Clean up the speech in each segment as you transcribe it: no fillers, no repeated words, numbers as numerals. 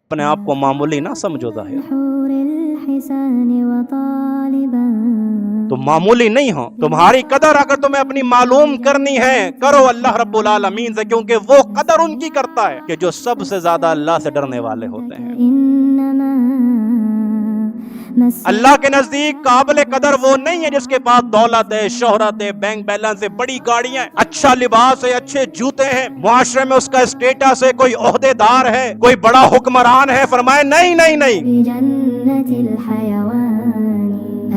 اپنے آپ کو معمولی نہ سمجھو ظاہر، تم معمولی نہیں ہو. تمہاری قدر اگر تمہیں اپنی معلوم کرنی ہے کرو اللہ رب العالمین سے، کیونکہ وہ قدر ان کی کرتا ہے کہ جو سب سے زیادہ اللہ سے ڈرنے والے ہوتے ہیں. اللہ کے نزدیک قابل قدر وہ نہیں ہے جس کے پاس دولت ہے، شہرت ہے، بینک بیلنس ہے، بڑی گاڑیاں ہیں، اچھا لباس ہے، اچھے جوتے ہیں، معاشرے میں اس کا اسٹیٹس ہے، کوئی عہدے دار ہے، کوئی بڑا حکمران ہے. فرمائے نہیں نہیں نہیں،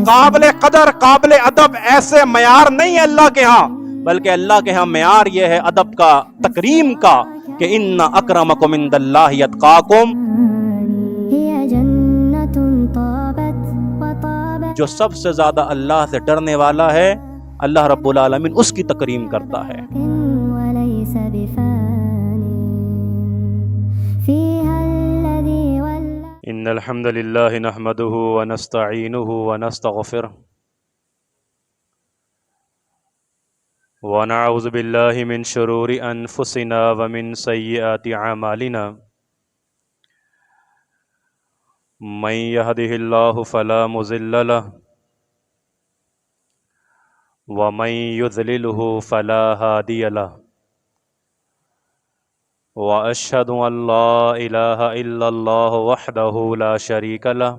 قابل قدر قابل ادب ایسے معیار نہیں ہے اللہ کے ہاں، بلکہ اللہ کے ہاں معیار یہ ہے ادب کا، تکریم کا، کہ ان اکرمکم عند اللہ اتقاکم. جو سب سے زیادہ اللہ سے ڈرنے والا ہے اللہ رب العالمین اس کی تکریم کرتا ہے. ان الحمد للہ نحمده ونستعینه ونستغفره ونعوذ باللہ من شرور انفسنا ومن سیئات اعمالنا من يهده الله فلا مضل له ومن يضلله فلا هادي له وأشهد أن لا إله إلا الله وحده لا شريك له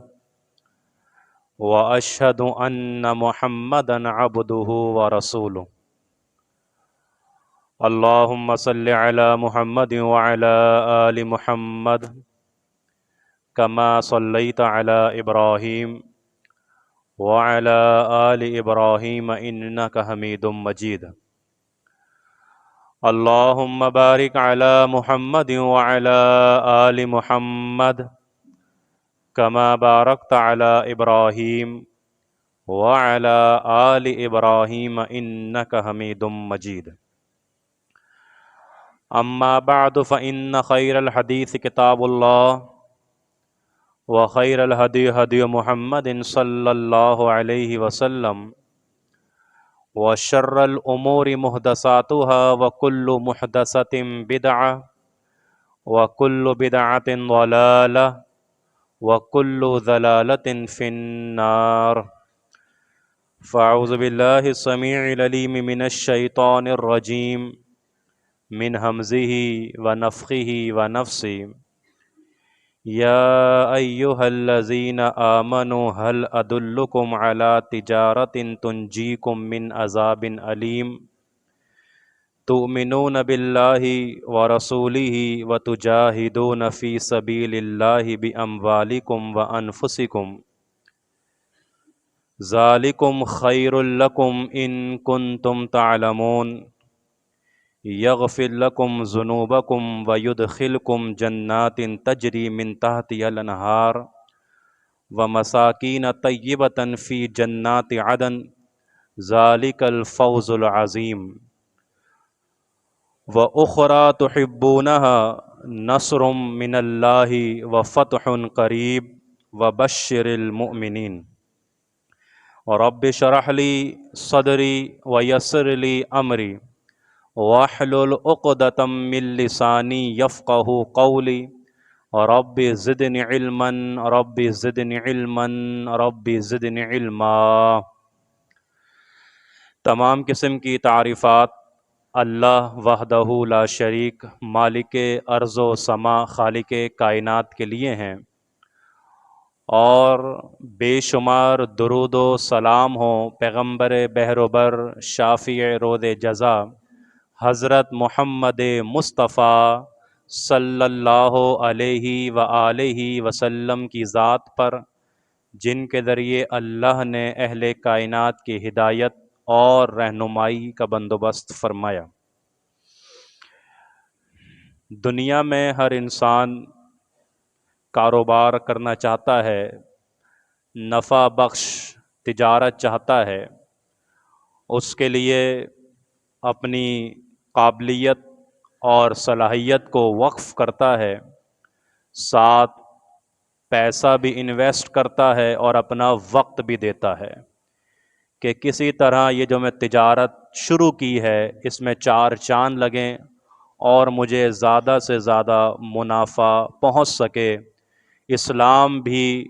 وأشهد أن محمدا عبده ورسوله. اللهم صل على محمد وعلى آل محمد كما صليت على إبراهيم وعلى آل إبراهيم إنك حميد مجيد. اللهم بارك على محمد وعلى آل محمد كما باركت على إبراهيم وعلى آل إبراهيم إنك حميد مجيد. أما بعد فإن خير الحديث كتاب الله وخير الهدي هدي محمد صلى الله عليه وسلم وشر الأمور محدثاتها وكل محدثة بدعة وكل بدعة ضلالة وكل ضلالة في النار. فأعوذ بالله السميع العليم من الشيطان الرجيم من همزه ونفخه ونفسه. يا أيها الذين آمنوا هل أدلكم على تجارة تنجيكم من عذاب أليم تؤمنون بالله ورسوله وتجاهدون في سبيل الله بأموالكم وأنفسكم ذلكم خير لكم إن كنتم تعلمون يغفر لكم ذنوبكم ويدخلكم جنات تجري من تحتها الأنهار ومساكين طيبة في جنات عدن ذلك الفوز العظيم. وأخرى تحبونها نصر من الله وفتح قريب وبشر المؤمنين. رب اشرح لي صدري ويسر لي أمري واحلل عقدة من لساني يفقهوا قولي. رب زدني علما رب زدني علما رب زدني علما. تمام قسم کی تعریفات اللہ وحدہ لا شریک مالک ارض و سما خالق کائنات کے لیے ہیں، اور بے شمار درود و سلام ہوں پیغمبر بحر و بر شافع رود جزا حضرت محمد مصطفیٰ صلی اللہ علیہ وآلہ وسلم کی ذات پر، جن کے ذریعے اللہ نے اہل کائنات کی ہدایت اور رہنمائی کا بندوبست فرمایا. دنیا میں ہر انسان کاروبار کرنا چاہتا ہے، نفع بخش تجارت چاہتا ہے، اس کے لیے اپنی قابلیت اور صلاحیت کو وقف کرتا ہے، ساتھ پیسہ بھی انویسٹ کرتا ہے اور اپنا وقت بھی دیتا ہے کہ کسی طرح یہ جو میں تجارت شروع کی ہے اس میں چار چاند لگیں اور مجھے زیادہ سے زیادہ منافع پہنچ سکے، اسلام بھی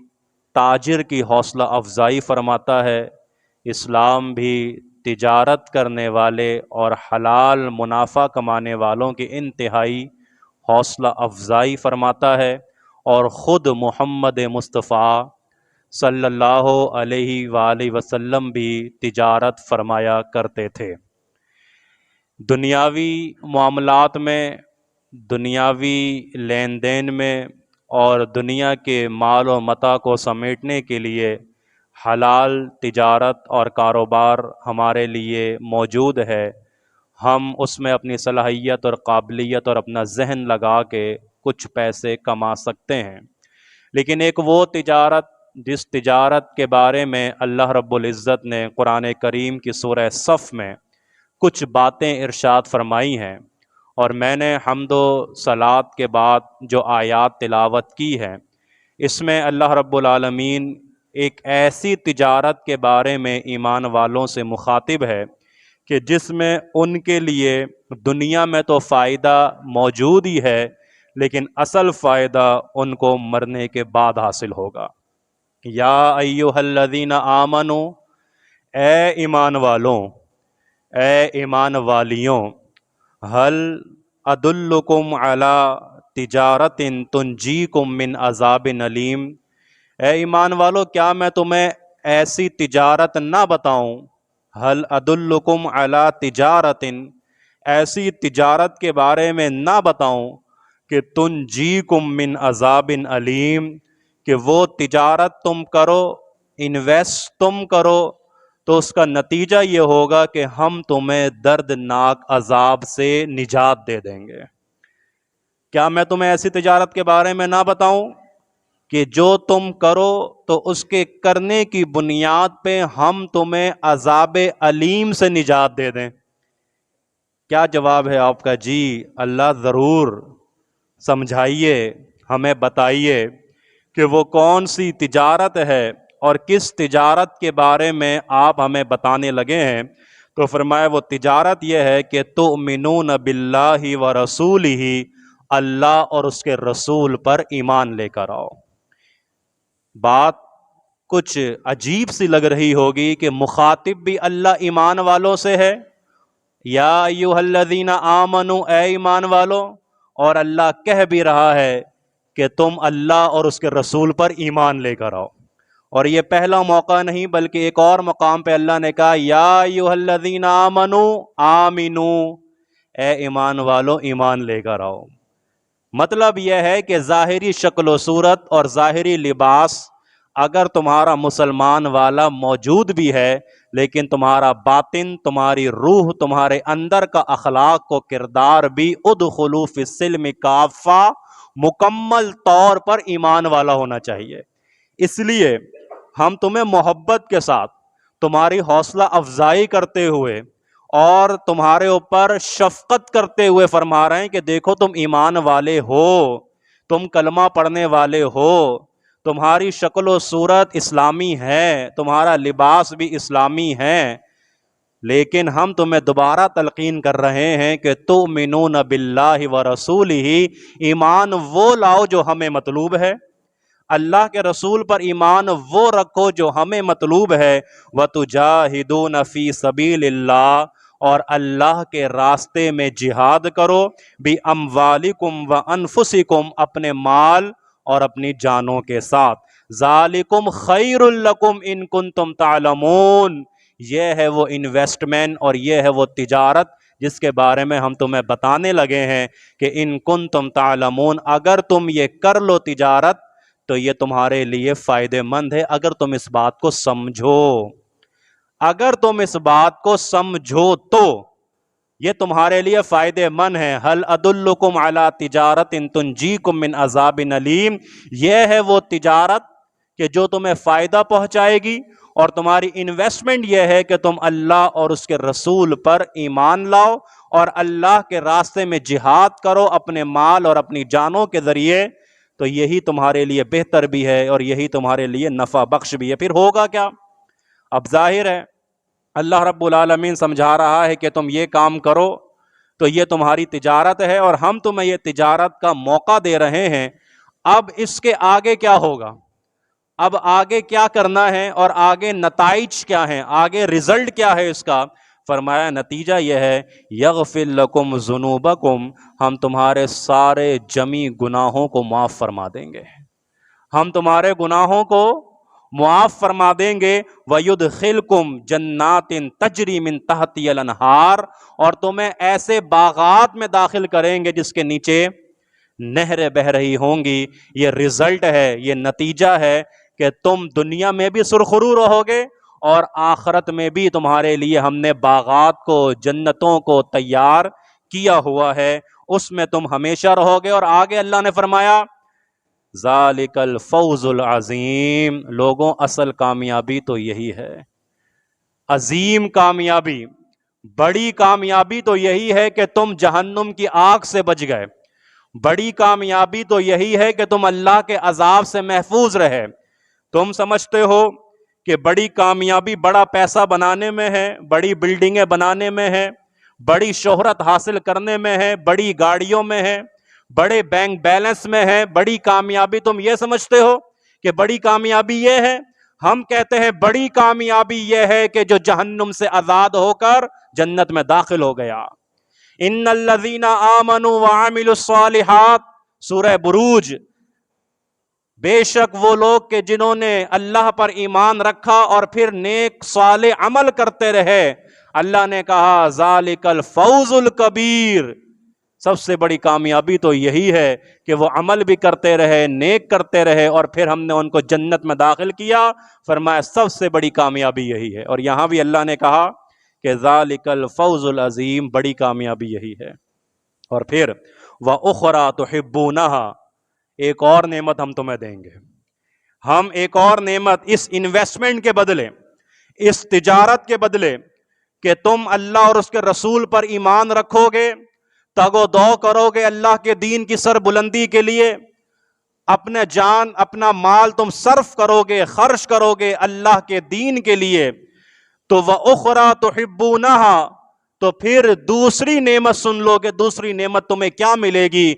تاجر کی حوصلہ افزائی فرماتا ہے، اسلام بھی تجارت کرنے والے اور حلال منافع کمانے والوں کی انتہائی حوصلہ افزائی فرماتا ہے، اور خود محمد مصطفیٰ صلی اللہ علیہ وآلہ وسلم بھی تجارت فرمایا کرتے تھے۔ دنیاوی معاملات میں، دنیاوی لین دین میں اور دنیا کے مال و متاع کو سمیٹنے کے لیے حلال تجارت اور کاروبار ہمارے لیے موجود ہے۔ ہم اس میں اپنی صلاحیت اور قابلیت اور اپنا ذہن لگا کے کچھ پیسے کما سکتے ہیں، لیکن ایک وہ تجارت جس تجارت کے بارے میں اللہ رب العزت نے قرآن کریم کی سورہ صف میں کچھ باتیں ارشاد فرمائی ہیں، اور میں نے حمد و صلات کے بعد جو آیات تلاوت کی ہے، اس میں اللہ رب العالمین ایک ایسی تجارت کے بارے میں ایمان والوں سے مخاطب ہے کہ جس میں ان کے لیے دنیا میں تو فائدہ موجود ہی ہے، لیکن اصل فائدہ ان کو مرنے کے بعد حاصل ہوگا۔ یا ایھا الذین آمنو، اے ایمان والوں، اے ایمان والیوں، ہل ادلکم علی تجارت تنجیکم من عذاب علیم، اے ایمان والو کیا میں تمہیں ایسی تجارت نہ بتاؤں، ہل ادلکم علی تجارت، ایسی تجارت کے بارے میں نہ بتاؤں کہ تنجیکم من عذاب علیم، کہ وہ تجارت تم کرو، انویسٹ تم کرو تو اس کا نتیجہ یہ ہوگا کہ ہم تمہیں دردناک عذاب سے نجات دے دیں گے۔ کیا میں تمہیں ایسی تجارت کے بارے میں نہ بتاؤں کہ جو تم کرو تو اس کے کرنے کی بنیاد پہ ہم تمہیں عذاب علیم سے نجات دے دیں؟ کیا جواب ہے آپ کا؟ جی اللہ ضرور، سمجھائیے، ہمیں بتائیے کہ وہ کون سی تجارت ہے اور کس تجارت کے بارے میں آپ ہمیں بتانے لگے ہیں۔ تو فرمایا وہ تجارت یہ ہے کہ تؤمنون باللہ ورسولہ، اللہ اور اس کے رسول پر ایمان لے کر آؤ۔ بات کچھ عجیب سی لگ رہی ہوگی کہ مخاطب بھی اللہ ایمان والوں سے ہے، یا ایھا الذین آمنو، اے ایمان والو، اور اللہ کہہ بھی رہا ہے کہ تم اللہ اور اس کے رسول پر ایمان لے کر آؤ۔ اور یہ پہلا موقع نہیں بلکہ ایک اور مقام پہ اللہ نے کہا یا ایھا الذین آمنو آمنو، اے ایمان والو ایمان لے کر آؤ۔ مطلب یہ ہے کہ ظاہری شکل و صورت اور ظاہری لباس اگر تمہارا مسلمان والا موجود بھی ہے، لیکن تمہارا باطن، تمہاری روح، تمہارے اندر کا اخلاق و کردار بھی ادخلوا فی السلم کافہ، مکمل طور پر ایمان والا ہونا چاہیے۔ اس لیے ہم تمہیں محبت کے ساتھ، تمہاری حوصلہ افزائی کرتے ہوئے اور تمہارے اوپر شفقت کرتے ہوئے فرما رہے ہیں کہ دیکھو تم ایمان والے ہو، تم کلمہ پڑھنے والے ہو، تمہاری شکل و صورت اسلامی ہے، تمہارا لباس بھی اسلامی ہے، لیکن ہم تمہیں دوبارہ تلقین کر رہے ہیں کہ تؤمنون باللہ ورسولہ، ایمان وہ لاؤ جو ہمیں مطلوب ہے، اللہ کے رسول پر ایمان وہ رکھو جو ہمیں مطلوب ہے، وَتُجَاهِدُونَ فِي سَبِيلِ اللَّهِ، اور اللہ کے راستے میں جہاد کرو، بِأَمْوَالِكُمْ وَأَنفُسِكُمْ، اپنے مال اور اپنی جانوں کے ساتھ، ذَلِكُمْ خَيْرٌ لَكُمْ إِن كُنتُمْ تَعْلَمُونَ، یہ ہے وہ انویسٹمنٹ اور یہ ہے وہ تجارت جس کے بارے میں ہم تمہیں بتانے لگے ہیں کہ ان کنتم تعلمون، اگر تم یہ کر لو تجارت تو یہ تمہارے لیے فائدہ مند ہے، اگر تم اس بات کو سمجھو، اگر تم اس بات کو سمجھو تو یہ تمہارے لیے فائدہ مند ہے۔ ہل ادلکم علی تجارت تنجیکم من عذاب علیم، یہ ہے وہ تجارت کہ جو تمہیں فائدہ پہنچائے گی، اور تمہاری انویسٹمنٹ یہ ہے کہ تم اللہ اور اس کے رسول پر ایمان لاؤ اور اللہ کے راستے میں جہاد کرو اپنے مال اور اپنی جانوں کے ذریعے، تو یہی تمہارے لیے بہتر بھی ہے اور یہی تمہارے لیے نفع بخش بھی ہے۔ پھر ہوگا کیا؟ اب ظاہر ہے اللہ رب العالمین سمجھا رہا ہے کہ تم یہ کام کرو تو یہ تمہاری تجارت ہے، اور ہم تمہیں یہ تجارت کا موقع دے رہے ہیں۔ اب اس کے آگے کیا ہوگا؟ اب آگے کیا کرنا ہے اور آگے نتائج کیا ہیں، آگے رزلٹ کیا ہے اس کا؟ فرمایا نتیجہ یہ ہے یغفر لکم ذنوبکم، ہم تمہارے سارے جمی گناہوں کو معاف فرما دیں گے، ہم تمہارے گناہوں کو معاف فرما دیں گے، وَيُدْخِلْكُمْ جَنَّاتٍ تَجْرِي مِن تَحْتِهَا الْأَنْهَارُ، اور تمہیں ایسے باغات میں داخل کریں گے جس کے نیچے نہریں بہ رہی ہوں گی۔ یہ رزلٹ ہے، یہ نتیجہ ہے کہ تم دنیا میں بھی سرخرو رہو گے اور آخرت میں بھی تمہارے لیے ہم نے باغات کو، جنتوں کو تیار کیا ہوا ہے، اس میں تم ہمیشہ رہو گے۔ اور آگے اللہ نے فرمایا ذالک الفوز العظیم، لوگوں اصل کامیابی تو یہی ہے، عظیم کامیابی، بڑی کامیابی تو یہی ہے کہ تم جہنم کی آگ سے بچ گئے، بڑی کامیابی تو یہی ہے کہ تم اللہ کے عذاب سے محفوظ رہے۔ تم سمجھتے ہو کہ بڑی کامیابی بڑا پیسہ بنانے میں ہے، بڑی بلڈنگیں بنانے میں ہے، بڑی شہرت حاصل کرنے میں ہے، بڑی گاڑیوں میں ہے، بڑے بینک بیلنس میں ہے، بڑی کامیابی تم یہ سمجھتے ہو کہ بڑی کامیابی یہ ہے؟ ہم کہتے ہیں بڑی کامیابی یہ ہے کہ جو جہنم سے آزاد ہو کر جنت میں داخل ہو گیا۔ ان الذین آمنوا وعملوا الصالحات، سورہ بروج، بے شک وہ لوگ کہ جنہوں نے اللہ پر ایمان رکھا اور پھر نیک صالح عمل کرتے رہے، اللہ نے کہا ذالک الفوز الکبیر، سب سے بڑی کامیابی تو یہی ہے کہ وہ عمل بھی کرتے رہے، نیک کرتے رہے، اور پھر ہم نے ان کو جنت میں داخل کیا۔ فرمایا سب سے بڑی کامیابی یہی ہے۔ اور یہاں بھی اللہ نے کہا کہ ذالک الفوز العظیم، بڑی کامیابی یہی ہے۔ اور پھر وَأُخْرَى تُحِبُّونَهَا، ایک اور نعمت ہم تمہیں دیں گے، ہم ایک اور نعمت اس انویسٹمنٹ کے بدلے، اس تجارت کے بدلے کہ تم اللہ اور اس کے رسول پر ایمان رکھو گے، تگ و دو کرو گے اللہ کے دین کی سر بلندی کے لیے، اپنے جان اپنا مال تم صرف کرو گے، خرچ کرو گے اللہ کے دین کے لیے، تو وَأُخْرَى تُحِبُّونَهَا، تو پھر دوسری نعمت سن لو گے، دوسری نعمت تمہیں کیا ملے گی؟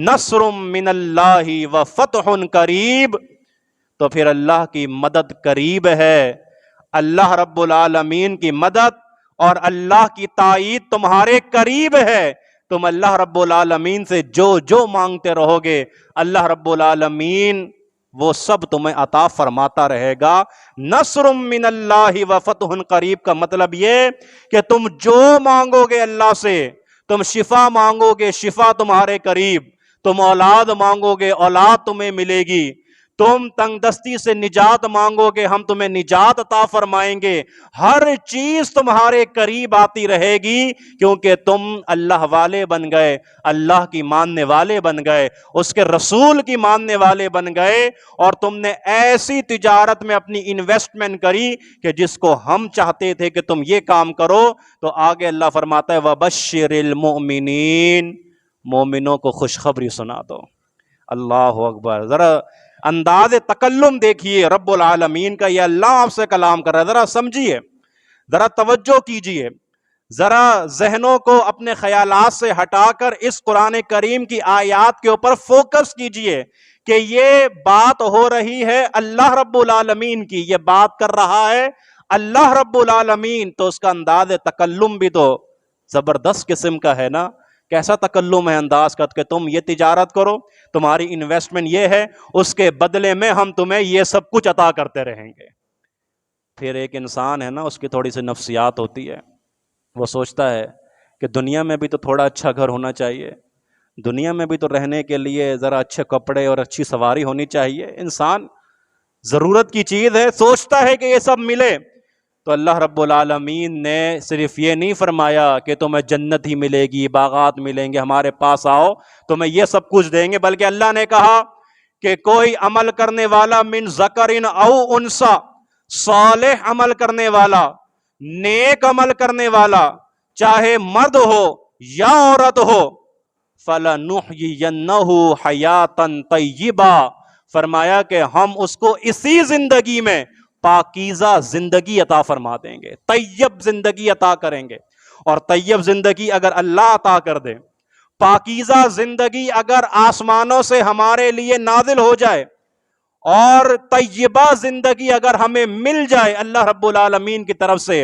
نصر من اللہ وفتح قریب، تو پھر اللہ کی مدد قریب ہے، اللہ رب العالمین کی مدد اور اللہ کی تائید تمہارے قریب ہے۔ تم اللہ رب العالمین سے جو جو مانگتے رہو گے، اللہ رب العالمین وہ سب تمہیں عطا فرماتا رہے گا۔ نصر من اللہ وفتح قریب کا مطلب یہ کہ تم جو مانگو گے اللہ سے، تم شفا مانگو گے شفا تمہارے قریب، تم اولاد مانگو گے اولاد تمہیں ملے گی، تم تنگ دستی سے نجات مانگو گے ہم تمہیں نجات عطا فرمائیں گے، ہر چیز تمہارے قریب آتی رہے گی، کیونکہ تم اللہ والے بن گئے، اللہ کی ماننے والے بن گئے، اس کے رسول کی ماننے والے بن گئے، اور تم نے ایسی تجارت میں اپنی انویسٹمنٹ کری کہ جس کو ہم چاہتے تھے کہ تم یہ کام کرو۔ تو آگے اللہ فرماتا ہے وَبَشِّرِ الْمُؤْمِنِينَ، مومنوں کو خوشخبری سنا دو۔ اللہ اکبر، ذرا انداز تکلم دیکھیے رب العالمین کا، یہ اللہ آپ سے کلام کر رہا ہے، ذرا سمجھیے، ذرا توجہ کیجئے، ذرا ذہنوں کو اپنے خیالات سے ہٹا کر اس قرآن کریم کی آیات کے اوپر فوکس کیجئے کہ یہ بات ہو رہی ہے اللہ رب العالمین کی، یہ بات کر رہا ہے اللہ رب العالمین، تو اس کا انداز تکلم بھی تو زبردست قسم کا ہے نا۔ کیسا تکلم ہے انداز کا کہ تم یہ تجارت کرو، تمہاری انویسٹمنٹ یہ ہے، اس کے بدلے میں ہم تمہیں یہ سب کچھ عطا کرتے رہیں گے۔ پھر ایک انسان ہے نا، اس کی تھوڑی سی نفسیات ہوتی ہے، وہ سوچتا ہے کہ دنیا میں بھی تو تھوڑا اچھا گھر ہونا چاہیے، دنیا میں بھی تو رہنے کے لیے ذرا اچھے کپڑے اور اچھی سواری ہونی چاہیے، انسان ضرورت کی چیز ہے، سوچتا ہے کہ یہ سب ملے۔ تو اللہ رب العالمین نے صرف یہ نہیں فرمایا کہ تمہیں جنت ہی ملے گی، باغات ملیں گے، ہمارے پاس آؤ تمہیں یہ سب کچھ دیں گے، بلکہ اللہ نے کہا کہ کوئی عمل کرنے والا من ذکر او انثی، صالح عمل کرنے والا، نیک عمل کرنے والا، چاہے مرد ہو یا عورت ہو، فَلَنُحْيِيَنَّهُ حَيَاةً طَيِّبَةً، فرمایا کہ ہم اس کو اسی زندگی میں پاکیزہ زندگی عطا فرما دیں گے، طیب زندگی عطا کریں گے۔ اور طیب زندگی اگر اللہ عطا کر دے، پاکیزہ زندگی اگر آسمانوں سے ہمارے لیے نازل ہو جائے اور طیبہ زندگی اگر ہمیں مل جائے اللہ رب العالمین کی طرف سے،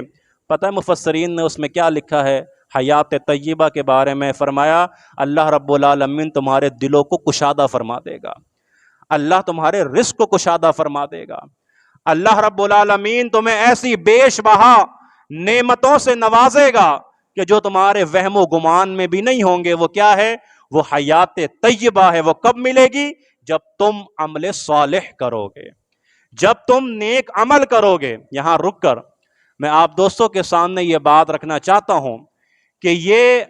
پتہ ہے مفسرین نے اس میں کیا لکھا ہے حیات طیبہ کے بارے میں؟ فرمایا اللہ رب العالمین تمہارے دلوں کو کشادہ فرما دے گا، اللہ تمہارے رزق کو کشادہ فرما دے گا، اللہ رب العالمین تمہیں ایسی بیش بہا نعمتوں سے نوازے گا کہ جو تمہارے وہم و گمان میں بھی نہیں ہوں گے۔ وہ کیا ہے؟ وہ حیات طیبہ ہے۔ وہ کب ملے گی؟ جب تم عمل صالح کرو گے، جب تم نیک عمل کرو گے۔ یہاں رک کر میں آپ دوستوں کے سامنے یہ بات رکھنا چاہتا ہوں کہ یہ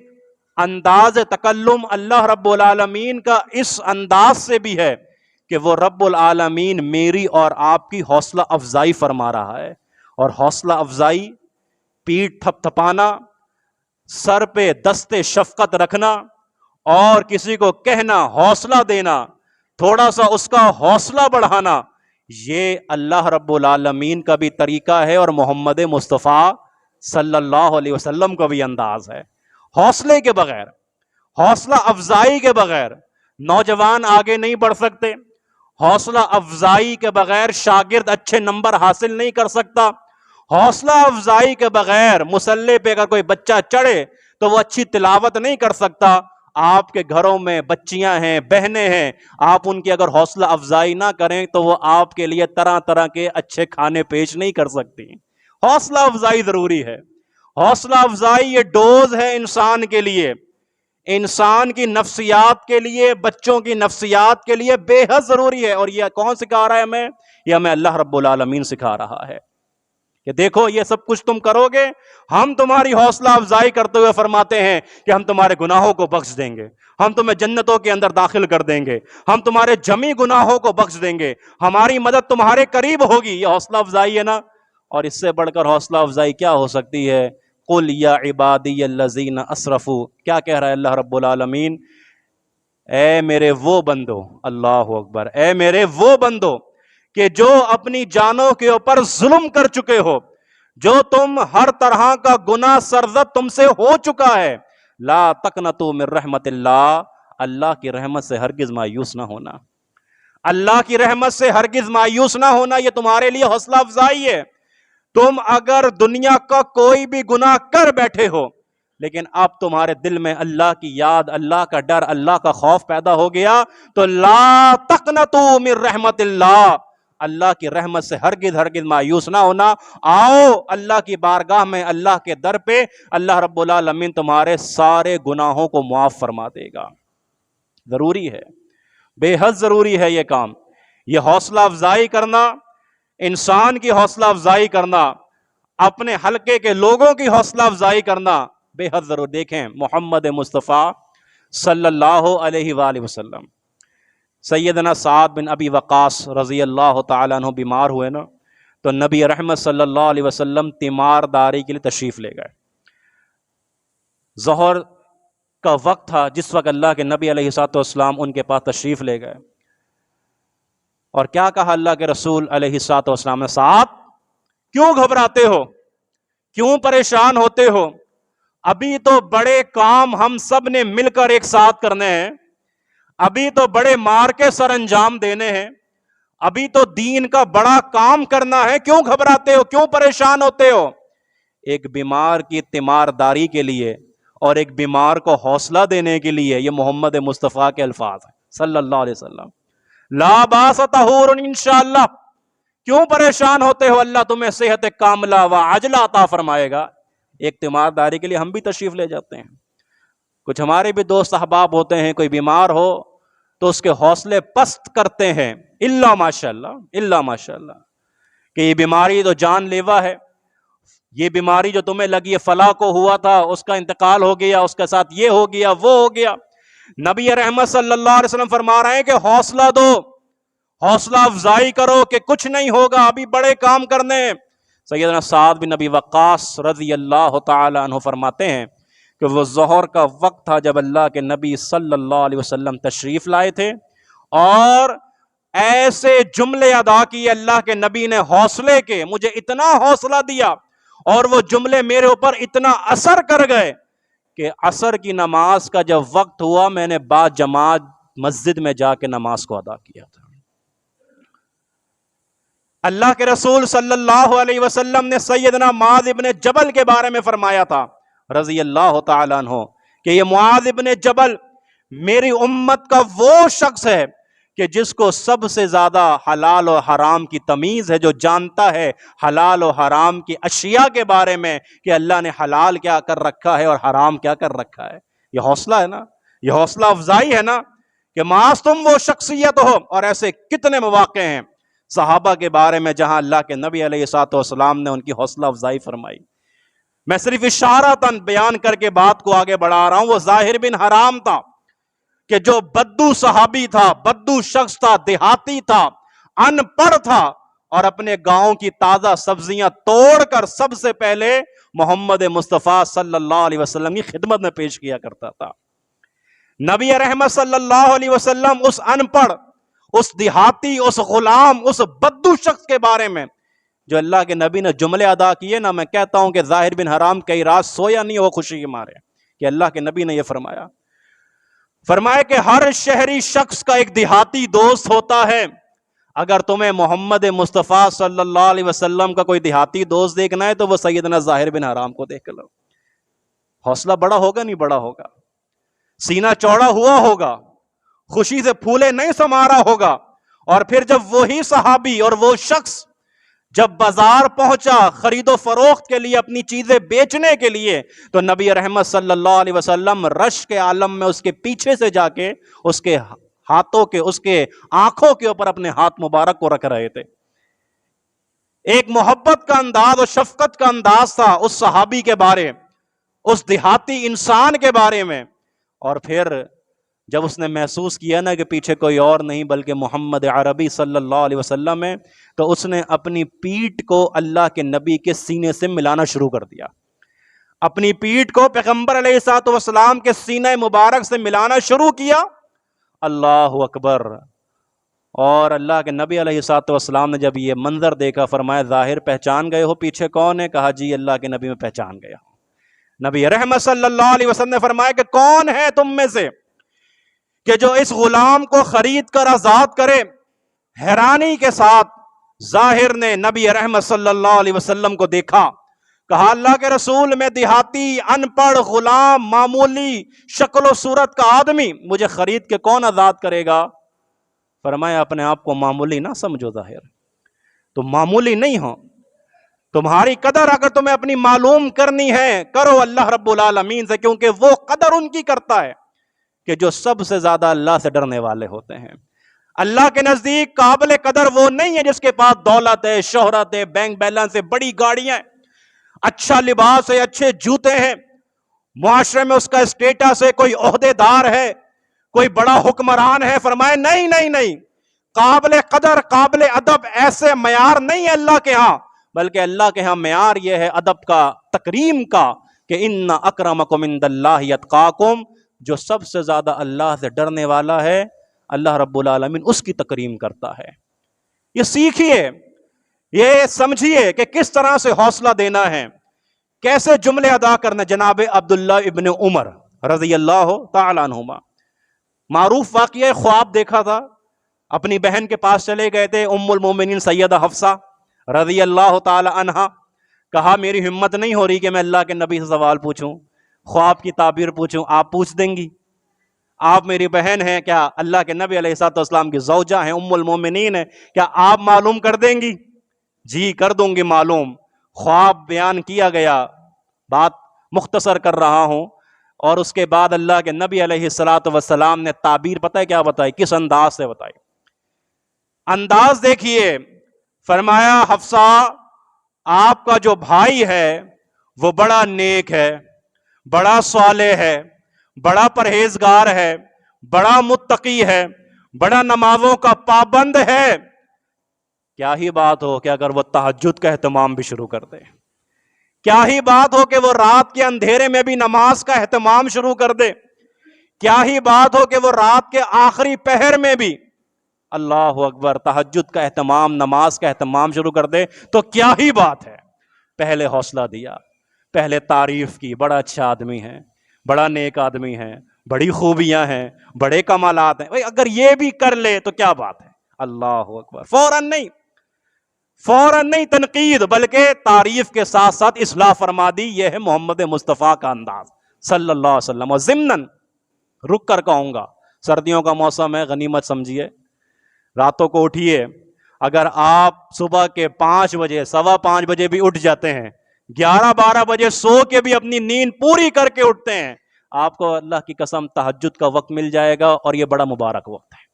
انداز تکلم اللہ رب العالمین کا اس انداز سے بھی ہے کہ وہ رب العالمین میری اور آپ کی حوصلہ افزائی فرما رہا ہے۔ اور حوصلہ افزائی، پیٹھ تھپ تھپانا، سر پہ دست شفقت رکھنا اور کسی کو کہنا، حوصلہ دینا، تھوڑا سا اس کا حوصلہ بڑھانا، یہ اللہ رب العالمین کا بھی طریقہ ہے اور محمد مصطفیٰ صلی اللہ علیہ وسلم کا بھی انداز ہے۔ حوصلے کے بغیر، حوصلہ افزائی کے بغیر نوجوان آگے نہیں بڑھ سکتے، حوصلہ افزائی کے بغیر شاگرد اچھے نمبر حاصل نہیں کر سکتا، حوصلہ افزائی کے بغیر مصلی پہ اگر کوئی بچہ چڑھے تو وہ اچھی تلاوت نہیں کر سکتا۔ آپ کے گھروں میں بچیاں ہیں، بہنیں ہیں، آپ ان کی اگر حوصلہ افزائی نہ کریں تو وہ آپ کے لیے طرح طرح کے اچھے کھانے پیش نہیں کر سکتی۔ حوصلہ افزائی ضروری ہے۔ حوصلہ افزائی یہ ڈوز ہے انسان کے لیے، انسان کی نفسیات کے لیے، بچوں کی نفسیات کے لیے بے حد ضروری ہے۔ اور یہ کون سکھا رہا ہے ہمیں؟ یہ ہمیں اللہ رب العالمین سکھا رہا ہے کہ دیکھو یہ سب کچھ تم کرو گے، ہم تمہاری حوصلہ افزائی کرتے ہوئے فرماتے ہیں کہ ہم تمہارے گناہوں کو بخش دیں گے، ہم تمہیں جنتوں کے اندر داخل کر دیں گے، ہم تمہارے جمی گناہوں کو بخش دیں گے، ہماری مدد تمہارے قریب ہوگی۔ یہ حوصلہ افزائی ہے نا؟ اور اس سے بڑھ کر حوصلہ افزائی کیا ہو سکتی ہے؟ قل یا عبادی الذین اسرفوا، کیا کہہ رہا ہے اللہ رب العالمین؟ اے میرے وہ بندو، اللہ اکبر، اے میرے وہ بندو کہ جو اپنی جانوں کے اوپر ظلم کر چکے ہو، جو تم ہر طرح کا گناہ سرزد تم سے ہو چکا ہے، لا تقنطوا من رحمت اللہ، اللہ کی رحمت سے ہرگز مایوس نہ ہونا، اللہ کی رحمت سے ہرگز مایوس نہ ہونا۔ یہ تمہارے لیے حوصلہ افزائی ہے۔ تم اگر دنیا کا کوئی بھی گناہ کر بیٹھے ہو لیکن اب تمہارے دل میں اللہ کی یاد، اللہ کا ڈر، اللہ کا خوف پیدا ہو گیا تو لا تقنطوا من رحمت اللہ، اللہ کی رحمت سے ہرگز ہرگز مایوس نہ ہونا۔ آؤ اللہ کی بارگاہ میں، اللہ کے در پہ، اللہ رب العالمین تمہارے سارے گناہوں کو معاف فرما دے گا۔ ضروری ہے، بے حد ضروری ہے یہ کام، یہ حوصلہ افزائی کرنا، انسان کی حوصلہ افزائی کرنا، اپنے حلقے کے لوگوں کی حوصلہ افزائی کرنا بے حد ضرور۔ دیکھیں محمد مصطفیٰ صلی اللہ علیہ وآلہ وسلم، سیدنا سعد بن ابی وقاص رضی اللہ تعالیٰ عنہ بیمار ہوئے نا، تو نبی رحمت صلی اللہ علیہ وسلم تیمارداری کے لیے تشریف لے گئے۔ ظہر کا وقت تھا جس وقت اللہ کے نبی علیہ الصلوۃ والسلام ان کے پاس تشریف لے گئے، اور کیا کہا اللہ کے رسول علیہ الصلوۃ والسلام نے؟ سعد کیوں گھبراتے ہو، کیوں پریشان ہوتے ہو؟ ابھی تو بڑے کام ہم سب نے مل کر ایک ساتھ کرنے ہیں، ابھی تو بڑے مار کے سر انجام دینے ہیں، ابھی تو دین کا بڑا کام کرنا ہے، کیوں گھبراتے ہو، کیوں پریشان ہوتے ہو؟ ایک بیمار کی تیمارداری کے لیے اور ایک بیمار کو حوصلہ دینے کے لیے یہ محمد مصطفیٰ کے الفاظ ہیں صلی اللہ علیہ وسلم۔ لا باس طہور انشاءاللہ، کیوں پریشان ہوتے ہو، اللہ تمہیں صحت کاملہ و عاجلہ عطا فرمائے گا۔ ایک تیمارداری کے لیے ہم بھی تشریف لے جاتے ہیں، کچھ ہمارے بھی دوست احباب ہوتے ہیں، کوئی بیمار ہو تو اس کے حوصلے پست کرتے ہیں، اللہ ماشاءاللہ کہ یہ بیماری تو جان لیوا ہے، یہ بیماری جو تمہیں لگی ہے فلاں کو ہوا تھا، اس کا انتقال ہو گیا، اس کے ساتھ یہ ہو گیا، وہ ہو گیا۔ نبی رحمت صلی اللہ علیہ وسلم فرما رہے ہیں کہ حوصلہ دو، حوصلہ افزائی کرو کہ کچھ نہیں ہوگا، ابھی بڑے کام کرنے ہیں۔ سیدنا سعد بن ابی وقاص رضی اللہ تعالی عنہ فرماتے ہیں کہ وہ ظہر کا وقت تھا جب اللہ کے نبی صلی اللہ علیہ وسلم تشریف لائے تھے، اور ایسے جملے ادا کیے اللہ کے نبی نے حوصلے کے، مجھے اتنا حوصلہ دیا اور وہ جملے میرے اوپر اتنا اثر کر گئے کہ عصر کی نماز کا جب وقت ہوا میں نے با جماعت مسجد میں جا کے نماز کو ادا کیا تھا۔ اللہ کے رسول صلی اللہ علیہ وسلم نے سیدنا معاذ ابن جبل کے بارے میں فرمایا تھا رضی اللہ تعالیٰ عنہ کہ یہ معاذ ابن جبل میری امت کا وہ شخص ہے کہ جس کو سب سے زیادہ حلال و حرام کی تمیز ہے، جو جانتا ہے حلال و حرام کی اشیاء کے بارے میں کہ اللہ نے حلال کیا کر رکھا ہے اور حرام کیا کر رکھا ہے۔ یہ حوصلہ ہے نا، یہ حوصلہ افزائی ہے نا کہ معاذ تم وہ شخصیت ہو۔ اور ایسے کتنے مواقع ہیں صحابہ کے بارے میں جہاں اللہ کے نبی علیہ الصلوۃ والسلام نے ان کی حوصلہ افزائی فرمائی۔ میں صرف اشارتاً بیان کر کے بات کو آگے بڑھا رہا ہوں۔ وہ ظاہر بن حرام تھا کہ جو بدو صحابی تھا، بدو شخص تھا، دیہاتی تھا، ان پڑھ تھا، اور اپنے گاؤں کی تازہ سبزیاں توڑ کر سب سے پہلے محمد مصطفیٰ صلی اللہ علیہ وسلم کی خدمت میں پیش کیا کرتا تھا۔ نبی رحمت صلی اللہ علیہ وسلم اس ان پڑھ، اس دیہاتی، اس غلام، اس بدو شخص کے بارے میں جو اللہ کے نبی نے جملے ادا کیے نا، میں کہتا ہوں کہ ظاہر بن حرام کئی رات سویا نہیں وہ خوشی کے مارے کہ اللہ کے نبی نے یہ فرمایا کہ ہر شہری شخص کا ایک دیہاتی دوست ہوتا ہے۔ اگر تمہیں محمد مصطفیٰ صلی اللہ علیہ وسلم کا کوئی دیہاتی دوست دیکھنا ہے تو وہ سیدنا ظاہر بن حرام کو دیکھ لو۔ حوصلہ بڑا ہوگا نہیں بڑا ہوگا، سینہ چوڑا ہوا ہوگا، خوشی سے پھولے نہیں سمارا ہوگا۔ اور پھر جب وہی صحابی اور وہ شخص جب بازار پہنچا خرید و فروخت کے لیے، اپنی چیزیں بیچنے کے لیے، تو نبی رحمت صلی اللہ علیہ وسلم رش کے عالم میں اس کے پیچھے سے جا کے اس کے ہاتھوں کے، اس کے آنکھوں کے اوپر اپنے ہاتھ مبارک کو رکھ رہے تھے۔ ایک محبت کا انداز اور شفقت کا انداز تھا اس صحابی کے بارے، اس دیہاتی انسان کے بارے میں۔ اور پھر جب اس نے محسوس کیا نا کہ پیچھے کوئی اور نہیں بلکہ محمد عربی صلی اللہ علیہ وسلم ہے، تو اس نے اپنی پیٹھ کو اللہ کے نبی کے سینے سے ملانا شروع کر دیا۔ اپنی پیٹھ کو پیغمبر علیہ الصلوۃ والسلام کے سینہ مبارک سے ملانا شروع کیا۔ اللہ اکبر۔ اور اللہ کے نبی علیہ الصلوۃ والسلام نے جب یہ منظر دیکھا فرمایا ظاہر پہچان گئے ہو پیچھے کون ہے؟ کہا جی اللہ کے نبی میں پہچان گیا ہوں۔ نبی رحمت صلی اللہ علیہ وسلم نے فرمایا کہ کون ہے تم میں سے کہ جو اس غلام کو خرید کر آزاد کرے؟ حیرانی کے ساتھ ظاہر نے نبی رحمت صلی اللہ علیہ وسلم کو دیکھا، کہا اللہ کے رسول میں دیہاتی، ان پڑھ، غلام، معمولی شکل و صورت کا آدمی، مجھے خرید کے کون آزاد کرے گا؟ فرمایا اپنے آپ کو معمولی نہ سمجھو ظاہر، تم معمولی نہیں ہو، تمہاری قدر اگر تمہیں اپنی معلوم کرنی ہے کرو اللہ رب العالمین سے، کیونکہ وہ قدر ان کی کرتا ہے کہ جو سب سے زیادہ اللہ سے ڈرنے والے ہوتے ہیں۔ اللہ کے نزدیک قابل قدر وہ نہیں ہے جس کے پاس دولت ہے، شہرت ہے، بینک بیلنس ہے، بڑی گاڑیاں ہیں، اچھا لباس ہے، اچھے جوتے ہیں، معاشرے میں اس کا اسٹیٹس ہے، کوئی عہدے دار ہے، کوئی بڑا حکمران ہے۔ فرمائے نہیں نہیں نہیں، قابل قدر، قابل ادب ایسے معیار نہیں ہے اللہ کے ہاں، بلکہ اللہ کے ہاں معیار یہ ہے ادب کا، تکریم کا، کہ ان اکرمکم عند اللہ اتقاکم، جو سب سے زیادہ اللہ سے ڈرنے والا ہے اللہ رب العالمین اس کی تکریم کرتا ہے۔ یہ سیکھیے، یہ سمجھیے کہ کس طرح سے حوصلہ دینا ہے، کیسے جملے ادا کرنا۔ جناب عبداللہ ابن عمر رضی اللہ تعالیٰ عنہما، معروف واقعہ، خواب دیکھا تھا، اپنی بہن کے پاس چلے گئے تھے ام المومنین سیدہ حفصہ رضی اللہ تعالی عنہا، کہا میری ہمت نہیں ہو رہی کہ میں اللہ کے نبی سے سوال پوچھوں، خواب کی تعبیر پوچھوں، آپ پوچھ دیں گی؟ آپ میری بہن ہیں، کیا اللہ کے نبی علیہ الصلوۃ والسلام کی زوجہ ہیں، ام المومنین ہیں، کیا آپ معلوم کر دیں گی؟ جی کر دوں گی معلوم۔ خواب بیان کیا گیا، بات مختصر کر رہا ہوں، اور اس کے بعد اللہ کے نبی علیہ الصلوۃ والسلام نے تعبیر پتہ ہے کیا بتائی، کس انداز سے بتائی؟ انداز دیکھیے، فرمایا حفصہ آپ کا جو بھائی ہے وہ بڑا نیک ہے، بڑا صالح ہے، بڑا پرہیزگار ہے، بڑا متقی ہے، بڑا نمازوں کا پابند ہے۔ کیا ہی بات ہو کہ اگر وہ تہجد کا اہتمام بھی شروع کر دے، کیا ہی بات ہو کہ وہ رات کے اندھیرے میں بھی نماز کا اہتمام شروع کر دے، کیا ہی بات ہو کہ وہ رات کے آخری پہر میں بھی اللہ اکبر تہجد کا اہتمام، نماز کا اہتمام شروع کر دے، تو کیا ہی بات ہے۔ پہلے حوصلہ دیا، پہلے تعریف کی، بڑا اچھا آدمی ہے، بڑا نیک آدمی ہے، بڑی خوبیاں ہیں، بڑے کمالات ہیں، بھائی اگر یہ بھی کر لے تو کیا بات ہے۔ اللہ اکبر، فوراً نہیں تنقید، بلکہ تعریف کے ساتھ ساتھ اصلاح فرما دی۔ یہ ہے محمد مصطفیٰ کا انداز صلی اللہ علیہ وسلم۔ اور ضمناً رک کر کہوں گا، سردیوں کا موسم ہے، غنیمت سمجھیے، راتوں کو اٹھیے، اگر آپ صبح کے 5 بجے 5:15 بجے بھی اٹھ جاتے ہیں، 11-12 بجے سو کے بھی اپنی نیند پوری کر کے اٹھتے ہیں، آپ کو اللہ کی قسم تہجد کا وقت مل جائے گا، اور یہ بڑا مبارک وقت ہے،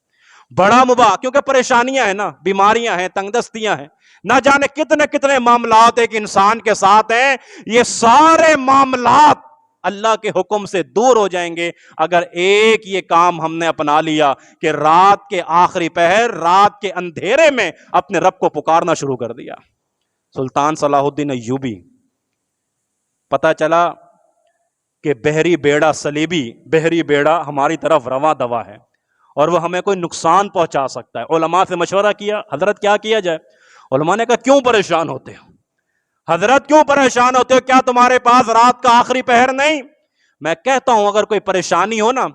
بڑا مبارک، کیونکہ پریشانیاں ہیں نا، بیماریاں ہیں، تنگ دستیاں ہیں، نہ جانے کتنے معاملات ایک انسان کے ساتھ ہیں، یہ سارے معاملات اللہ کے حکم سے دور ہو جائیں گے اگر ایک یہ کام ہم نے اپنا لیا کہ رات کے آخری پہر، رات کے اندھیرے میں اپنے رب کو پکارنا شروع کر دیا۔ سلطان صلاح الدین ایوبی، پتہ چلا کہ بحری بیڑا صلیبی، بحری بیڑا ہماری طرف رواں دوا ہے اور وہ ہمیں کوئی نقصان پہنچا سکتا ہے۔ علماء سے مشورہ کیا، حضرت کیا کیا جائے؟ علماء نے کہا کیوں پریشان ہوتے ہو حضرت، کیوں پریشان ہوتے ہو؟ کیا تمہارے پاس رات کا آخری پہر نہیں؟ میں کہتا ہوں اگر کوئی پریشانی ہو نا،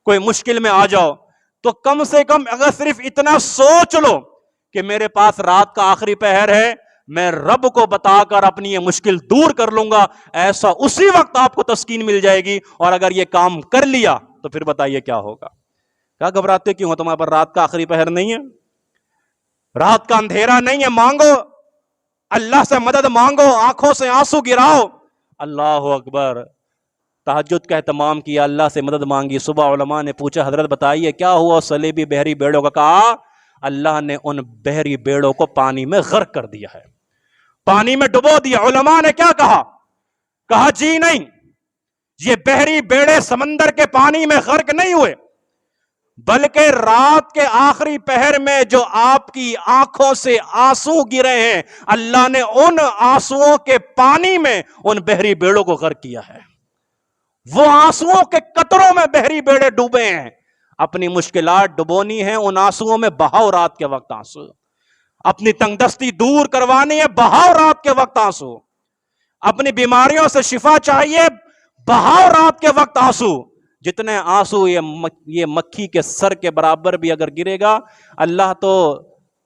کوئی مشکل میں آ جاؤ، تو کم سے کم اگر صرف اتنا سوچ لو کہ میرے پاس رات کا آخری پہر ہے، میں رب کو بتا کر اپنی یہ مشکل دور کر لوں گا، ایسا اسی وقت آپ کو تسکین مل جائے گی۔ اور اگر یہ کام کر لیا تو پھر بتائیے کیا ہوگا۔ کیا گھبراتے کیوں ہو؟ تمہارے پر رات کا آخری پہر نہیں ہے، رات کا اندھیرا نہیں ہے؟ مانگو اللہ سے، مدد مانگو، آنکھوں سے آنسو گراؤ۔ اللہ اکبر، تہجد کا اہتمام کیا، اللہ سے مدد مانگی۔ صبح علماء نے پوچھا حضرت بتائیے کیا ہوا صلیبی بحری بیڑوں کا؟ کہا اللہ نے ان بحری بیڑوں کو پانی میں غرق کر دیا ہے، پانی میں ڈبو دیا۔ علماء نے کیا کہا؟ کہا جی نہیں، یہ بحری بیڑے سمندر کے پانی میں غرق نہیں ہوئے، بلکہ رات کے آخری پہر میں جو آپ کی آنکھوں سے آنسو گرے ہیں، اللہ نے ان آنسوؤں کے پانی میں ان بحری بیڑوں کو غرق کیا ہے۔ وہ آنسوؤں کے قطروں میں بحری بیڑے ڈوبے ہیں۔ اپنی مشکلات ڈبونی ہیں، ان آنسوؤں میں بہاؤ رات کے وقت آنسو۔ اپنی تنگ دستی دور کروانی ہے، بہاؤ رات کے وقت آنسو۔ اپنی بیماریوں سے شفا چاہیے، بہاؤ رات کے وقت آنسو۔ جتنے آنسو یہ مکھی کے سر کے برابر بھی اگر گرے گا، اللہ تو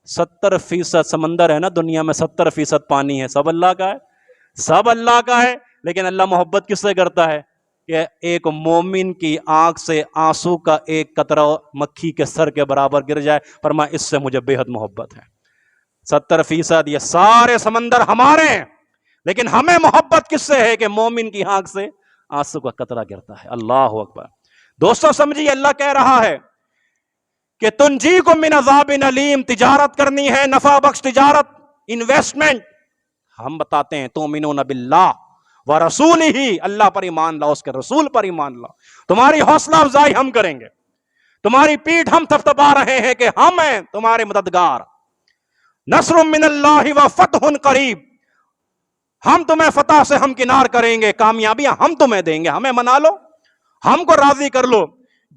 70% سمندر ہے نا دنیا میں، 70% پانی ہے، سب اللہ کا ہے، سب اللہ کا ہے، لیکن اللہ محبت کس سے کرتا ہے کہ ایک مومن کی آنکھ سے آنسو کا ایک قطرہ مکھی کے سر کے برابر گر جائے، فرمایا اس سے مجھے بے حد محبت ہے۔ 70% یہ سارے سمندر ہمارے ہیں، لیکن ہمیں محبت کس سے ہے کہ مومن کی آنکھ سے آنسو کا قطرہ گرتا ہے۔ اللہ اکبر۔ دوستو سمجھیے، اللہ کہہ رہا ہے کہ تنجیکم من عذاب علیم، تجارت کرنی ہے، نفع بخش تجارت، انویسٹمنٹ۔ ہم بتاتے ہیں تؤمنون باللہ ورسولہ، اللہ پر ایمان لاؤ، اس کے رسول پر ایمان لاؤ۔ تمہاری حوصلہ افزائی ہم کریں گے، تمہاری پیٹھ ہم تھپتھپا رہے ہیں کہ ہم ہیں تمہارے مددگار۔ نصر من اللہ وفتح قریب، ہم تمہیں فتح سے ہمکنار کریں گے، کامیابیاں ہم تمہیں دیں گے، ہمیں منا لو، ہم کو راضی کر لو۔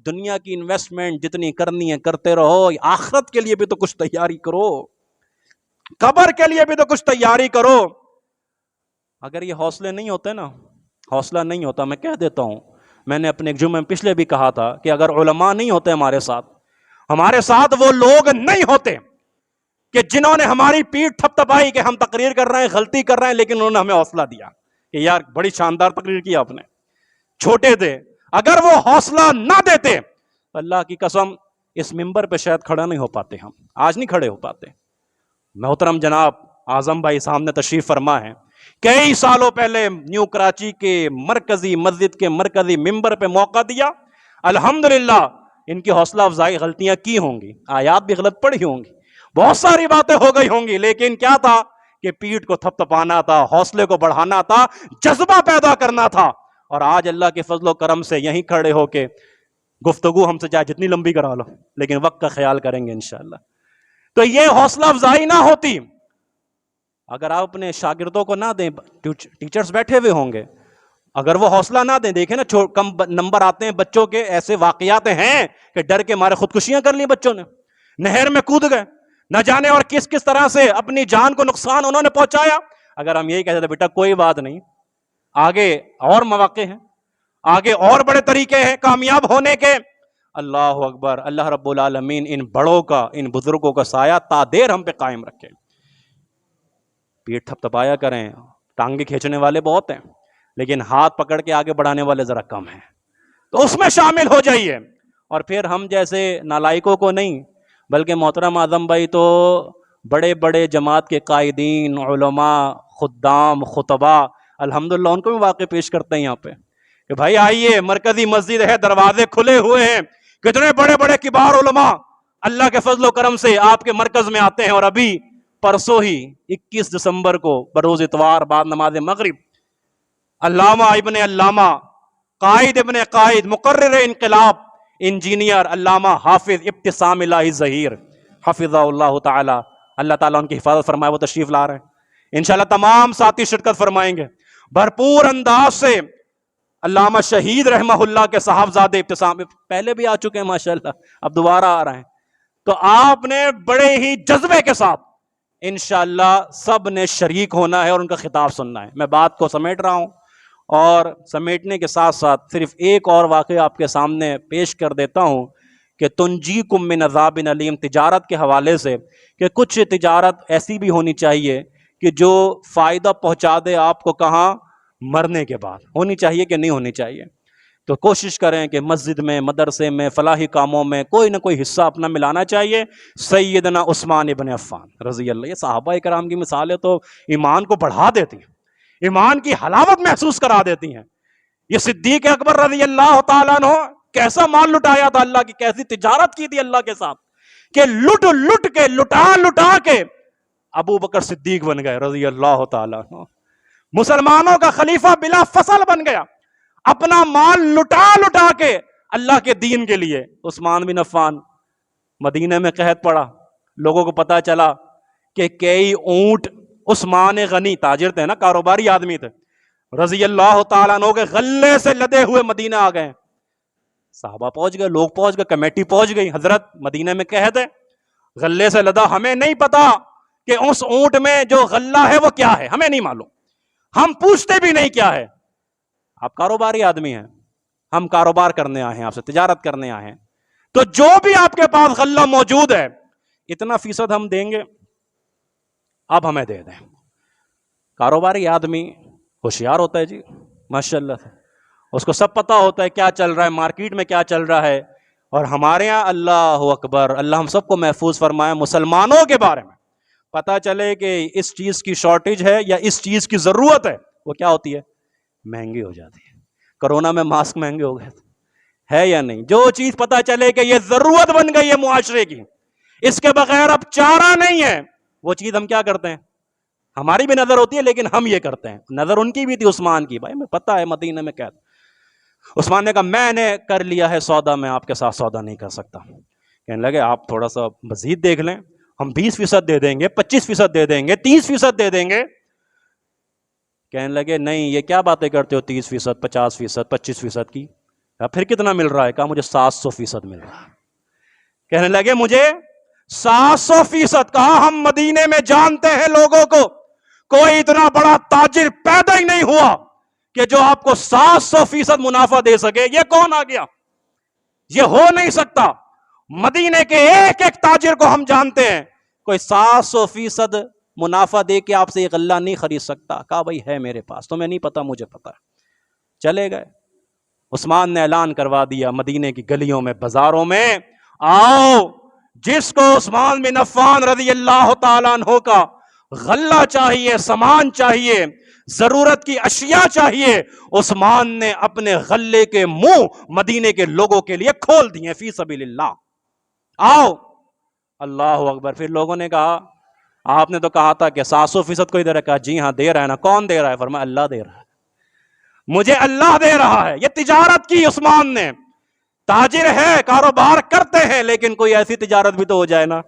دنیا کی انویسٹمنٹ جتنی کرنی ہے کرتے رہو، آخرت کے لیے بھی تو کچھ تیاری کرو، قبر کے لیے بھی تو کچھ تیاری کرو۔ اگر یہ حوصلے نہیں ہوتے نا، حوصلہ نہیں ہوتا، میں کہہ دیتا ہوں، میں نے اپنے ایک جمعے میں پچھلے بھی کہا تھا کہ اگر علماء نہیں ہوتے ہمارے ساتھ وہ لوگ نہیں ہوتے کہ جنہوں نے ہماری پیٹھ تھپتھپائی کہ ہم تقریر کر رہے ہیں، غلطی کر رہے ہیں، لیکن انہوں نے ہمیں حوصلہ دیا کہ یار بڑی شاندار تقریر کی آپ نے، چھوٹے تھے، اگر وہ حوصلہ نہ دیتے، اللہ کی قسم اس منبر پہ شاید کھڑا نہیں ہو پاتے، ہم آج نہیں کھڑے ہو پاتے۔ محترم جناب اعظم بھائی سامنے تشریف فرما ہے، کئی سالوں پہلے نیو کراچی کے مرکزی مسجد کے مرکزی منبر پہ موقع دیا، الحمدللہ ان کی حوصلہ افزائی، غلطیاں کی ہوں گی، آیات بھی غلط پڑھی ہوں گی، بہت ساری باتیں ہو گئی ہوں گی، لیکن کیا تھا کہ پیٹھ کو تھپتھپانا تھا، حوصلے کو بڑھانا تھا، جذبہ پیدا کرنا تھا۔ اور آج اللہ کے فضل و کرم سے یہیں کھڑے ہو کے گفتگو ہم سے چاہے جتنی لمبی کرا لو، لیکن وقت کا خیال کریں گے انشاءاللہ۔ تو یہ حوصلہ افزائی نہ ہوتی اگر آپ اپنے شاگردوں کو نہ دیں، ٹیچرز بیٹھے ہوئے ہوں گے، اگر وہ حوصلہ نہ دیں، دیکھیں نا کم نمبر آتے ہیں بچوں کے، ایسے واقعات ہیں کہ ڈر کے مارے خودکشیاں کر لی بچوں نے، نہر میں کود گئے، نہ جانے اور کس کس طرح سے اپنی جان کو نقصان انہوں نے پہنچایا۔ اگر ہم یہی کہتے تھے بیٹا کوئی بات نہیں، آگے اور مواقع ہیں، آگے اور بڑے طریقے ہیں کامیاب ہونے کے. اللہ اکبر. اللہ رب العالمین ان بڑوں کا، ان بزرگوں کا سایہ تا دیر ہم پہ قائم رکھے. پیٹ تھپتھپایا کریں، ٹانگیں کھینچنے والے بہت ہیں لیکن ہاتھ پکڑ کے آگے بڑھانے والے ذرا کم ہیں، تو اس میں شامل ہو جائیے. اور پھر ہم جیسے نالائکوں کو نہیں، بلکہ محترم اعظم بھائی تو بڑے بڑے جماعت کے قائدین، علماء، خدام، خطبہ، الحمدللہ ان کو بھی واقع پیش کرتے ہیں یہاں پہ کہ بھائی آئیے، مرکزی مسجد ہے، دروازے کھلے ہوئے ہیں. کتنے بڑے بڑے کبار علماء اللہ کے فضل و کرم سے آپ کے مرکز میں آتے ہیں. اور ابھی پرسوں ہی 21 دسمبر کو بروز اتوار بعد نماز مغرب علامہ ابن علامہ، قائد ابن قائد، مقرر انقلاب، انجینئر علامہ حافظ ابتسام الہی ظہیر حفظہ اللہ تعالی، اللہ تعالیٰ ان کی حفاظت فرمائے، وہ تشریف لا رہے ہیں. انشاءاللہ تمام ساتھی شرکت فرمائیں گے بھرپور انداز سے. علامہ شہید رحمہ اللہ کے صاحبزادے ابتسام پہلے بھی آ چکے ہیں ماشاءاللہ، اب دوبارہ آ رہے ہیں. تو آپ نے بڑے ہی جذبے کے ساتھ انشاءاللہ سب نے شریک ہونا ہے اور ان کا خطاب سننا ہے. میں بات کو سمیٹ رہا ہوں اور سمیٹنے کے ساتھ ساتھ صرف ایک اور واقعہ آپ کے سامنے پیش کر دیتا ہوں کہ تنجیکم من عذاب علیم، تجارت کے حوالے سے، کہ کچھ تجارت ایسی بھی ہونی چاہیے کہ جو فائدہ پہنچا دے آپ کو، کہاں؟ مرنے کے بعد. ہونی چاہیے کہ نہیں ہونی چاہیے؟ تو کوشش کریں کہ مسجد میں، مدرسے میں، فلاحی کاموں میں کوئی نہ کوئی حصہ اپنا ملانا چاہیے. سیدنا عثمان ابن عفان رضی اللہ، یہ صحابہ کرام کی مثالیں تو ایمان کو بڑھا دیتی ہیں، ایمان کی حلاوت محسوس کرا دیتی ہیں. یہ صدیق اکبر رضی اللہ تعالیٰ عنہ کیسا مال لٹایا تھا، اللہ کی کیسی تجارت کی تھی اللہ کے ساتھ کہ لٹ لٹ کے، لٹا کے ابو بکر صدیق بن گئے رضی اللہ تعالیٰ عنہ. مسلمانوں کا خلیفہ بلا فصل بن گیا، اپنا مال لٹا کے اللہ کے دین کے لیے. عثمان بن عفان، مدینہ میں قحط پڑا، لوگوں کو پتا چلا کہ کئی اونٹ، عثمان غنی تاجر تھے نا، کاروباری آدمی تھے، رضی اللہ تعالیٰ عنہ کے غلے سے لدے ہوئے مدینہ آ گئے. صحابہ پہنچ گئے، لوگ پہنچ گئے، کمیٹی پہنچ گئی، حضرت مدینہ میں قحط ہے، غلے سے لدا، ہمیں نہیں پتا کہ اس اونٹ میں جو غلہ ہے وہ کیا ہے، ہمیں نہیں معلوم، ہم پوچھتے بھی نہیں کیا ہے. آپ کاروباری آدمی ہیں، ہم کاروبار کرنے آئے ہیں، آپ سے تجارت کرنے آئے ہیں، تو جو بھی آپ کے پاس غلہ موجود ہے اتنا فیصد ہم دیں گے، اب ہمیں دے دیں. کاروباری آدمی ہوشیار ہوتا ہے جی ماشاءاللہ سے، اس کو سب پتا ہوتا ہے کیا چل رہا ہے مارکیٹ میں، کیا چل رہا ہے. اور ہمارے ہاں اللہ اکبر، اللہ ہم سب کو محفوظ فرمائے، مسلمانوں کے بارے میں پتا چلے کہ اس چیز کی شارٹیج ہے یا اس چیز کی ضرورت ہے، وہ کیا ہوتی ہے؟ مہنگی ہو جاتی ہے. کرونا میں ماسک مہنگے ہو گئے ہے یا نہیں؟ جو چیز پتا چلے کہ یہ ضرورت بن گئی ہے معاشرے کی، اس کے بغیر اب چارہ نہیں ہے، وہ چیز ہم کیا کرتے ہیں؟ ہماری بھی نظر ہوتی ہے لیکن ہم یہ کرتے ہیں. نظر ان کی بھی تھی عثمان کی، بھائی میں پتا ہے مدینہ میں قید. عثمان نے کہا میں نے کر لیا ہے سودا، میں آپ کے ساتھ سودا نہیں کر سکتا. کہنے لگے آپ تھوڑا سا مزید دیکھ لیں، ہم 20% دے دیں گے، 25% دے دیں گے، 30% دے دیں گے. کہنے لگے نہیں، یہ کیا باتیں کرتے ہو 30%، 50%، 25% کی؟ پھر کتنا مل رہا ہے؟ کہا مجھے 700% مل رہا ہے. کہنے لگے مجھے 700%. کہا ہم مدینے میں جانتے ہیں لوگوں کو، کوئی اتنا بڑا تاجر پیدا ہی نہیں ہوا کہ جو آپ کو 700% منافع دے سکے. یہ کون آ گیا؟ یہ ہو نہیں سکتا. مدینے کے ایک ایک تاجر کو ہم جانتے ہیں، کوئی 700% منافع دے کے آپ سے یہ غلہ نہیں خرید سکتا. کہا بھائی ہے میرے پاس، تمہیں نہیں پتا مجھے پتا ہے. چلے گئے. عثمان نے اعلان کروا دیا مدینے کی گلیوں میں، بازاروں میں، آؤ جس کو عثمان بن عفان رضی اللہ تعالیٰ عنہ کا غلہ چاہیے، سامان چاہیے، ضرورت کی اشیاء چاہیے، عثمان نے اپنے غلے کے منہ مدینے کے لوگوں کے لیے کھول دیے فی سبیل اللہ. آؤ. اللہ اکبر. پھر لوگوں نے کہا آپ نے تو کہا تھا کہ 700% کوئی دے رہا ہے. کہا جی ہاں دے رہا ہے نا. کون دے رہا ہے؟ فرمایا اللہ دے رہا ہے، مجھے اللہ دے رہا ہے. یہ تجارت کی عثمان نے. تاجر ہے، کاروبار کرتے ہیں، لیکن کوئی ایسی تجارت بھی تو ہو جائے نا،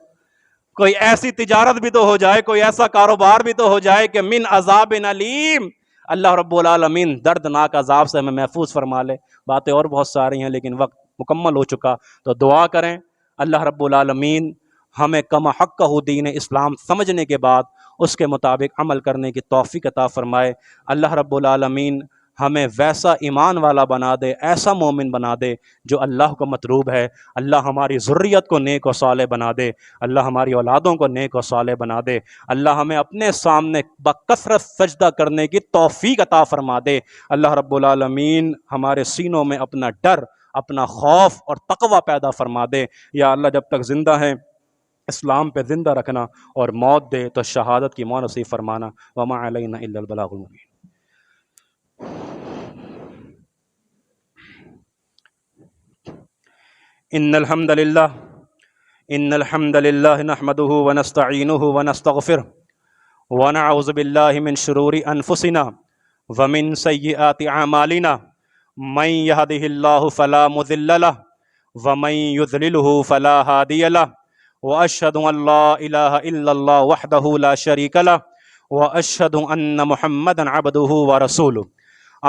کوئی ایسی تجارت بھی تو ہو جائے، کوئی ایسا کاروبار بھی تو ہو جائے کہ من عذاب علیم، اللہ رب العالمین دردناک عذاب سے ہمیں محفوظ فرما لے. باتیں اور بہت ساری ہیں لیکن وقت مکمل ہو چکا، تو دعا کریں اللہ رب العالمین ہمیں کما حقہ دین اسلام سمجھنے کے بعد اس کے مطابق عمل کرنے کی توفیق عطا فرمائے. اللہ رب العالمین ہمیں ویسا ایمان والا بنا دے، ایسا مومن بنا دے جو اللہ کو مطلوب ہے۔ اللہ ہماری ذریت کو نیک و صالح بنا دے، اللہ ہماری اولادوں کو نیک و صالح بنا دے، اللہ ہمیں اپنے سامنے بکثرت سجدہ کرنے کی توفیق عطا فرما دے۔ اللہ رب العالمین ہمارے سینوں میں اپنا ڈر، اپنا خوف اور تقوی پیدا فرما دے۔ یا اللہ جب تک زندہ ہیں اسلام پہ زندہ رکھنا، اور موت دے تو شہادت کی موت نصیب فرمانا۔ وما علینا الا البلاغ المبین۔ ان الحمد للہ نحمده ونستعینه ونستغفره ونعوذ باللہ من شرور انفسنا ومن سیئات اعمالنا من يهده الله فلا مضل له ومن يضلله فلا هادي له واشهد ان لا اله الا الله وحده لا شريك له واشهد ان محمدا عبده ورسوله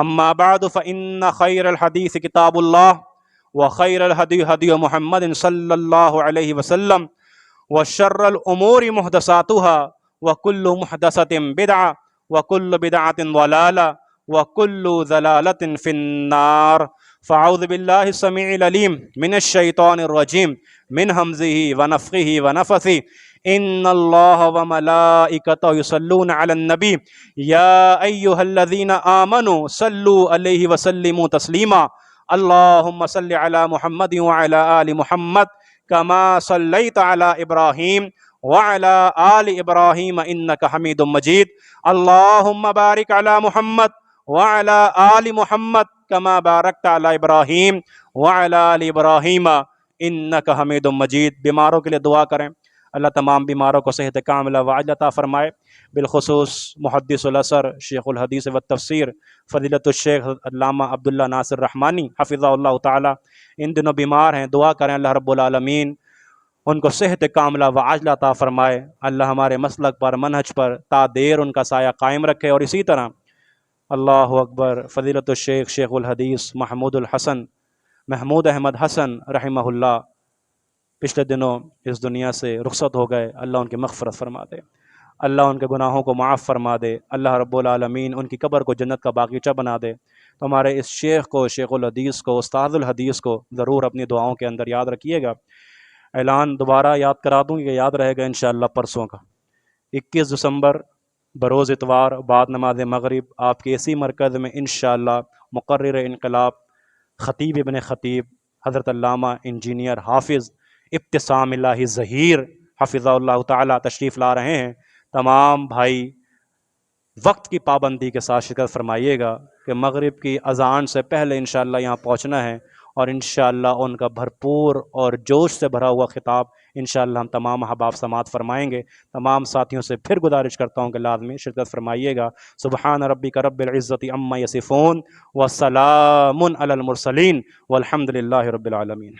اما بعد فان خير الحديث كتاب الله وخير الهدي هدي محمد صلى الله عليه وسلم وشر الامور محدثاتها وكل محدثة بدعة وكل بدعة ضلالة وكل ضلالة في النار۔ فاعوذ بالله السميع العليم من الشيطان الرجيم من همزه ونفخه ونفثه۔ ان الله وملائكته يصلون على النبي يا ايها الذين آمنوا صلوا عليه وسلموا تسليما۔ اللهم صل على محمد وعلى آل محمد كما صليت على إبراهيم وعلى آل إبراهيم إنك حميد مجيد۔ اللهم بارك على محمد وعلى آل محمد كما باركت على إبراهيم وعلى آل إبراهيم إنك حميد مجيد۔ بیماروں کے لیے دعا کریں، اللہ تمام بیماروں کو صحت کاملہ وعاجلہ عطا فرمائے، بالخصوص محدث الازہر شیخ الحدیث والتفسیر فضیلت الشیخ علامہ عبداللہ ناصر رحمانی حفظہ اللہ تعالی، ان دنوں بیمار ہیں، دعا کریں اللہ رب العالمین ان کو صحت کاملہ وعاجلہ عطا فرمائے، اللہ ہمارے مسلک پر، منہج پر تا دیر ان کا سایہ قائم رکھے۔ اور اسی طرح اللہ اکبر فضیلت الشیخ شیخ الحدیث محمود احمد حسن رحمہ اللہ پچھلے دنوں اس دنیا سے رخصت ہو گئے، اللہ ان کی مغفرت فرما دے، اللہ ان کے گناہوں کو معاف فرما دے، اللہ رب العالمین ان کی قبر کو جنت کا باغیچہ بنا دے۔ تو ہمارے اس شیخ کو، شیخ الحدیث کو، استاد الحدیث کو ضرور اپنی دعاؤں کے اندر یاد رکھیے گا۔ اعلان دوبارہ یاد کرا دوں کہ یاد رہے گا انشاءاللہ پرسوں کا 21 دسمبر بروز اتوار بعد نماز مغرب آپ کے اسی مرکز میں انشاءاللہ مقرر انقلاب خطیب ابن خطیب حضرت علامہ انجینئر حافظ ابتسام الہی ظہیر حفظہ اللہ تعالی تشریف لا رہے ہیں۔ تمام بھائی وقت کی پابندی کے ساتھ شرکت فرمائیے گا کہ مغرب کی اذان سے پہلے انشاءاللہ یہاں پہنچنا ہے، اور انشاءاللہ ان کا بھرپور اور جوش سے بھرا ہوا خطاب انشاءاللہ ہم تمام احباب سماعت فرمائیں گے۔ تمام ساتھیوں سے پھر گزارش کرتا ہوں کہ لازمی شرکت فرمائیے گا۔ سبحان ربک رب العزت عما یصفون وسلام علی المرسلین والحمد للہ رب العالمین۔